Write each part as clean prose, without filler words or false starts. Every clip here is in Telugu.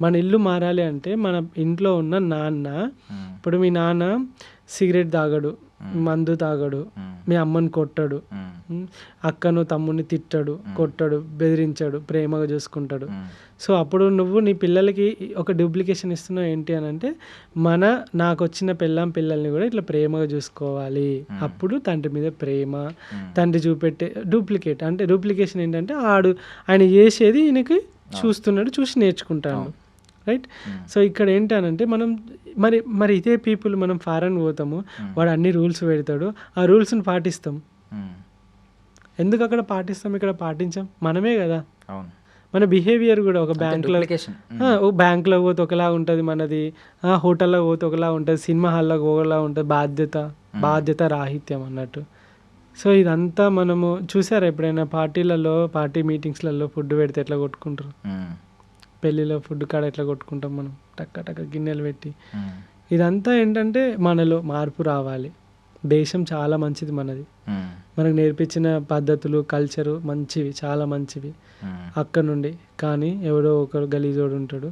మన ఇల్లు మారాలి అంటే మన ఇంట్లో ఉన్న నాన్న, హ్మ్. ఇప్పుడు మీ నాన్న సిగరెట్ తాగడు, మందు తాగడు, హ్మ్. మీ అమ్మని కొట్టడు, హ్మ్. హ్మ్. అక్కను తమ్ముడిని తిట్టడు, కొట్టడు, బెదిరించడు, ప్రేమగా చూసుకుంటాడు. హ్మ్. సో అప్పుడు నువ్వు నీ పిల్లలకి ఒక డూప్లికేషన్ ఇస్తున్నావు ఏంటి అని అంటే, నాకొచ్చిన పిల్లల్ని కూడా ఇట్లా ప్రేమగా చూసుకోవాలి. అప్పుడు తండ్రి మీద ప్రేమ, తండ్రి చూపెట్టే డూప్లికేట్ అంటే డూప్లికేషన్ ఏంటంటే ఆయన చేసేది ఈయనకి చూస్తున్నాడు, చూసి నేర్చుకుంటాడు. రైట్. సో ఇక్కడ ఏంటనంటే మనం మరి ఇదే పీపుల్ మనం ఫారెన్ పోతాము, వాడు అన్ని రూల్స్ పెడతాడు, ఆ రూల్స్ని పాటిస్తాం. హ్మ్. ఎందుకు అక్కడ పాటిస్తాం, ఇక్కడ పాటించాం? మనమే కదా. అవును. మన బిహేవియర్ కూడా ఒక అంతే బ్యాంక్లో డూప్లికేషన్. ఓ బ్యాంక్లో పోతే ఒకలా ఉంటుంది మనది, హోటల్లో పోతే ఒకలా ఉంటుంది, సినిమా హాల్లోకి ఒకలా ఉంటుంది. బాధ్యత రాహిత్యం అన్నట్టు. సో ఇదంతా మనము చూసారా ఎప్పుడైనా పార్టీ మీటింగ్స్లలో ఫుడ్ పెడితే ఎట్లా కొట్టుకుంటారు, హ్మ్. పెళ్ళిలో ఫుడ్ కాడ ఎట్లా కొట్టుకుంటాం మనం, టక్క గిన్నెలు పెట్టి. హ్మ్. ఇదంతా ఏంటంటే మనలో మార్పు రావాలి. దేశం చాలా మంచిది మనది, హ్మ్. మనకు నేర్పించిన పద్ధతులు, కల్చరు మంచివి, చాలా మంచివి హ్మ్. అక్కడ నుండి. కానీ ఎవడో ఒకరు గలీజోడు ఉంటాడు,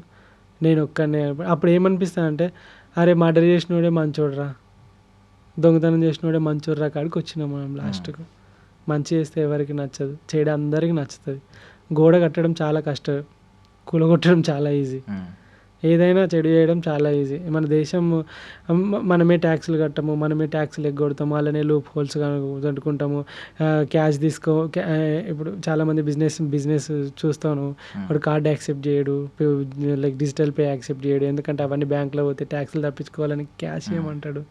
నేను ఒక్కనే. అప్పుడు ఏమనిపిస్తుందంటే, అరే మర్డర్ చేసినోడే మంచోడురా, దొంగతనం చేసినోడే మంచోడురా కాడికి వచ్చినాం మనం లాస్ట్కు. మంచి చేస్తే ఎవరికి నచ్చదు, చెడు అందరికీ నచ్చుతుంది. గోడ కట్టడం చాలా కష్టం, కూలగొట్టడం చాలా ఈజీ. హ్మ్. ఏదైనా చెడు చేయడం చాలా ఈజీ. మన దేశం మనమే ట్యాక్సులు కట్టము, మనమే ట్యాక్సులు ఎగ్గొడతాము, అలానే లూప్ హోల్స్ కట్టుకుంటాము. క్యాష్ ఇప్పుడు చాలామంది బిజినెస్ చూస్తాను, వాడు కార్డ్ యాక్సెప్ట్ చేయడు, లైక్ డిజిటల్ పే యాక్సెప్ట్ చేయడు. ఎందుకంటే అవన్నీ బ్యాంక్లో పోతే ట్యాక్సులు తప్పించుకోవాలని క్యాష్ ఇవ్వమంటాడు.